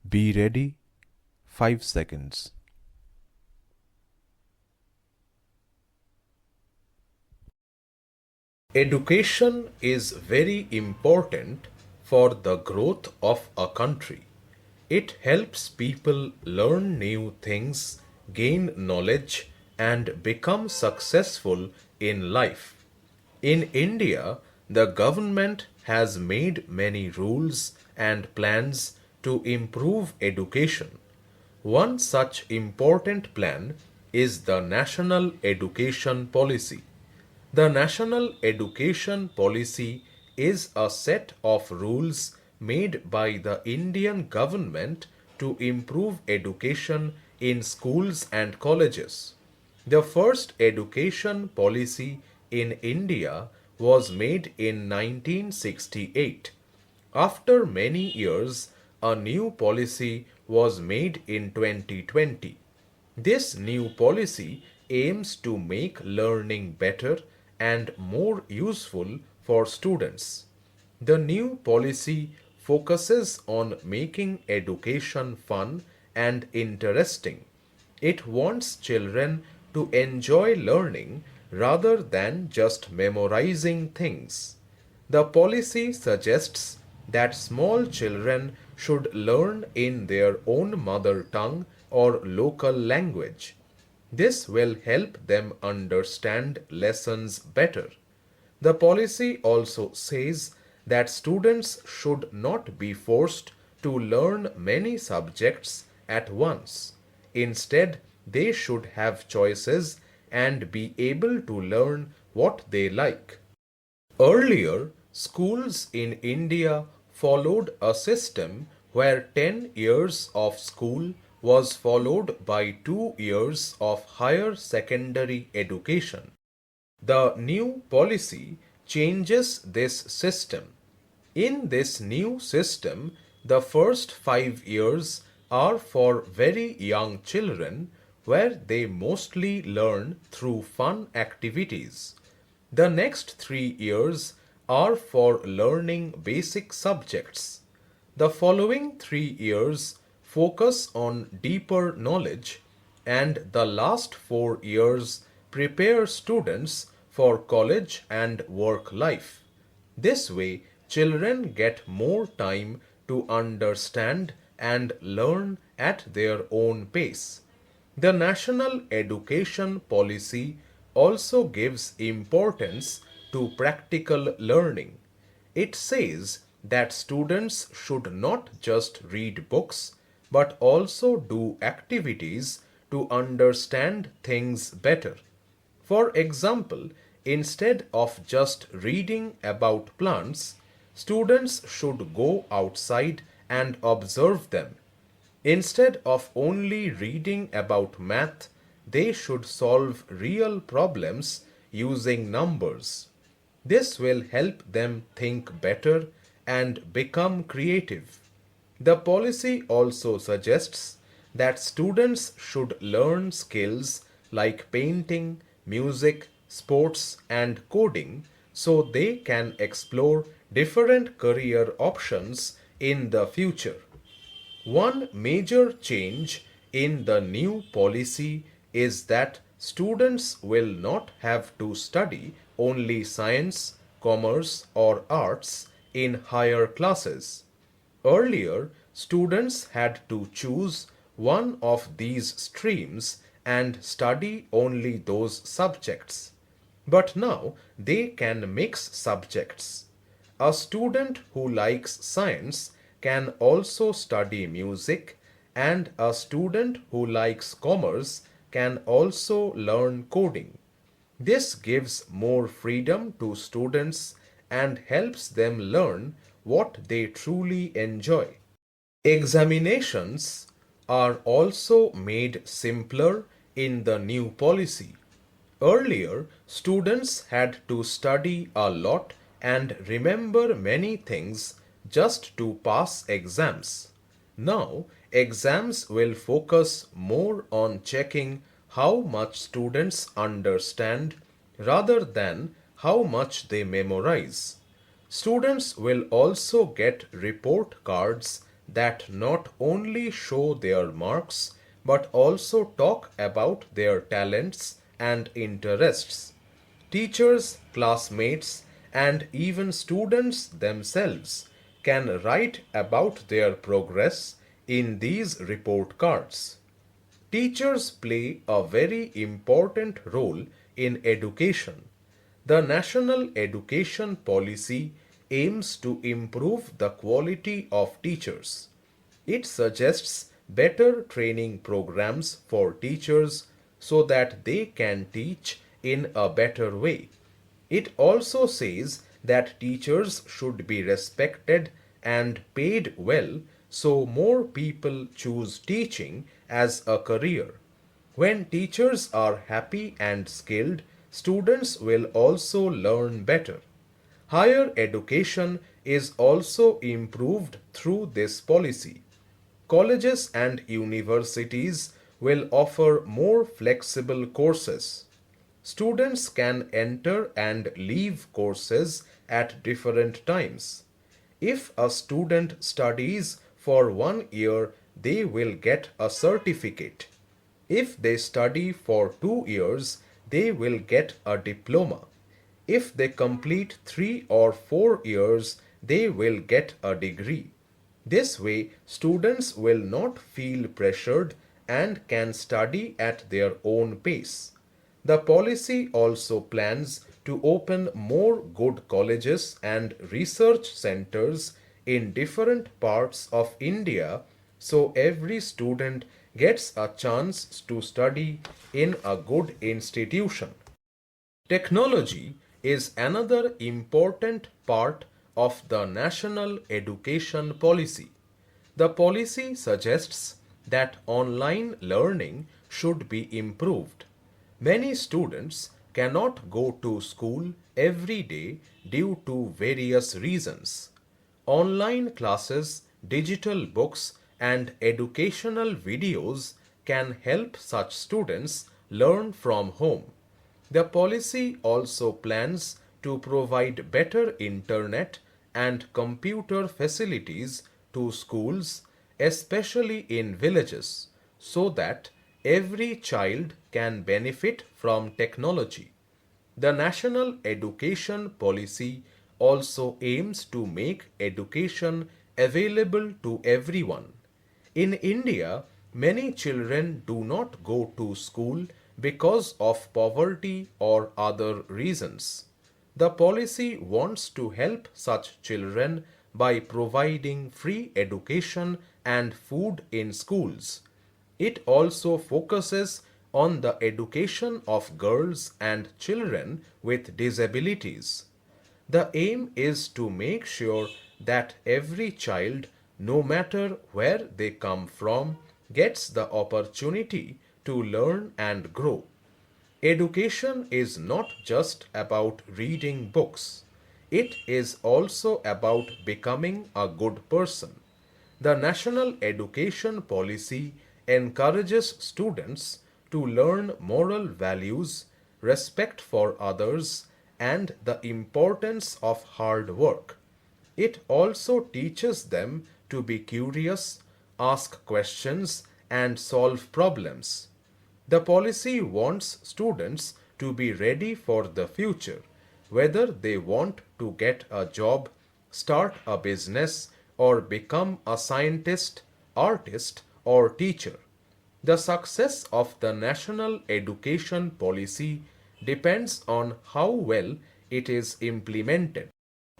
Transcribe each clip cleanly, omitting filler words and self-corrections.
Be ready 5 seconds. Education is very important for the growth of a country. It helps people learn new things, gain knowledge, and become successful in life. In India, the government has made many rules and plans to improve education. One such important plan is the National Education Policy. The National Education Policy is a set of rules made by the Indian government to improve education in schools and colleges. The first education policy in India was made in 1968. After many years, a new policy was made in 2020. This new policy aims to make learning better and more useful for students. The new policy focuses on making education fun and interesting. It wants children to enjoy learning rather than just memorizing things. The policy suggests that small children should learn in their own mother tongue or local language. This will help them understand lessons better. The policy also says that students should not be forced to learn many subjects at once. Instead, they should have choices and be able to learn what they like. Earlier, schools in India followed a system where 10 years of school was followed by 2 years of higher secondary education. The new policy changes this system. In this new system, the first 5 years are for very young children where they mostly learn through fun activities. The next 3 years are for learning basic subjects. The following 3 years focus on deeper knowledge, and the last 4 years prepare students for college and work life. This way, children get more time to understand and learn at their own pace. The National Education Policy also gives importance to practical learning. It says that students should not just read books but also do activities to understand things better. For example, instead of just reading about plants, students should go outside and observe them. Instead of only reading about math, they should solve real problems using numbers. This will help them think better and become creative. The policy also suggests that students should learn skills like painting, music, sports, and coding so they can explore different career options in the future. One major change in the new policy is that students will not have to study only science, commerce, or arts in higher classes. Earlier, students had to choose one of these streams and study only those subjects. But now they can mix subjects. A student who likes science can also study music, and a student who likes commerce can also learn coding. This gives more freedom to students and helps them learn what they truly enjoy. Examinations are also made simpler in the new policy. Earlier, students had to study a lot and remember many things just to pass exams. Now, exams will focus more on checking how much students understand rather than how much they memorize. Students will also get report cards that not only show their marks but also talk about their talents and interests. Teachers, classmates, and even students themselves can write about their progress in these report cards. Teachers play a very important role in education. The National Education Policy aims to improve the quality of teachers. It suggests better training programs for teachers so that they can teach in a better way. It also says that teachers should be respected and paid well so more people choose teaching as a career. When teachers are happy and skilled, students will also learn better. Higher education is also improved through this policy. Colleges and universities will offer more flexible courses. Students can enter and leave courses at different times. If a student studies for 1 year, they will get a certificate. If they study for 2 years, they will get a diploma. If they complete 3 or 4 years, they will get a degree. This way, students will not feel pressured and can study at their own pace. The policy also plans to open more good colleges and research centers in different parts of India so every student gets a chance to study in a good institution. Technology is another important part of the national education policy. The policy suggests that online learning should be improved. Many students cannot go to school every day due to various reasons. Online classes, digital books, and educational videos can help such students learn from home. The policy also plans to provide better internet and computer facilities to schools, especially in villages, so that every child can benefit from technology. The National Education Policy also aims to make education available to everyone. In India, many children do not go to school because of poverty or other reasons. The policy wants to help such children by providing free education and food in schools. It also focuses on the education of girls and children with disabilities. The aim is to make sure that every child, no matter where they come from, gets the opportunity to learn and grow. Education is not just about reading books, it is also about becoming a good person. The National Education Policy encourages students to learn moral values, respect for others, and the importance of hard work. It also teaches them to be curious, ask questions, and solve problems. The policy wants students to be ready for the future, whether they want to get a job, start a business, or become a scientist, artist, or teacher. The success of the national education policy depends on how well it is implemented.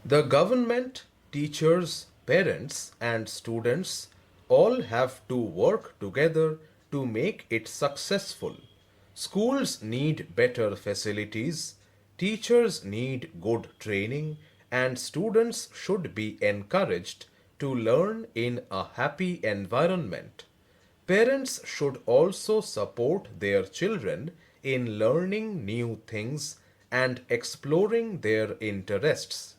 The government, teachers, parents, and students all have to work together to make it successful. Schools need better facilities, teachers need good training, and students should be encouraged to learn in a happy environment. Parents should also support their children in learning new things and exploring their interests.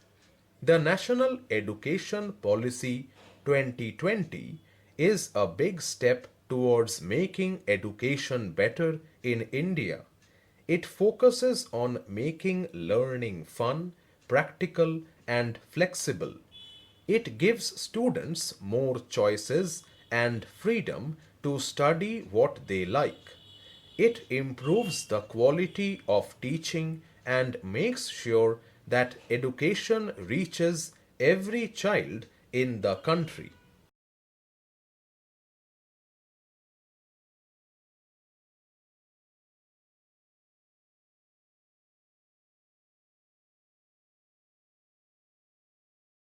The National Education Policy 2020 is a big step towards making education better in India. It focuses on making learning fun, practical, and flexible. It gives students more choices and freedom to study what they like. It improves the quality of teaching and makes sure that education reaches every child in the country.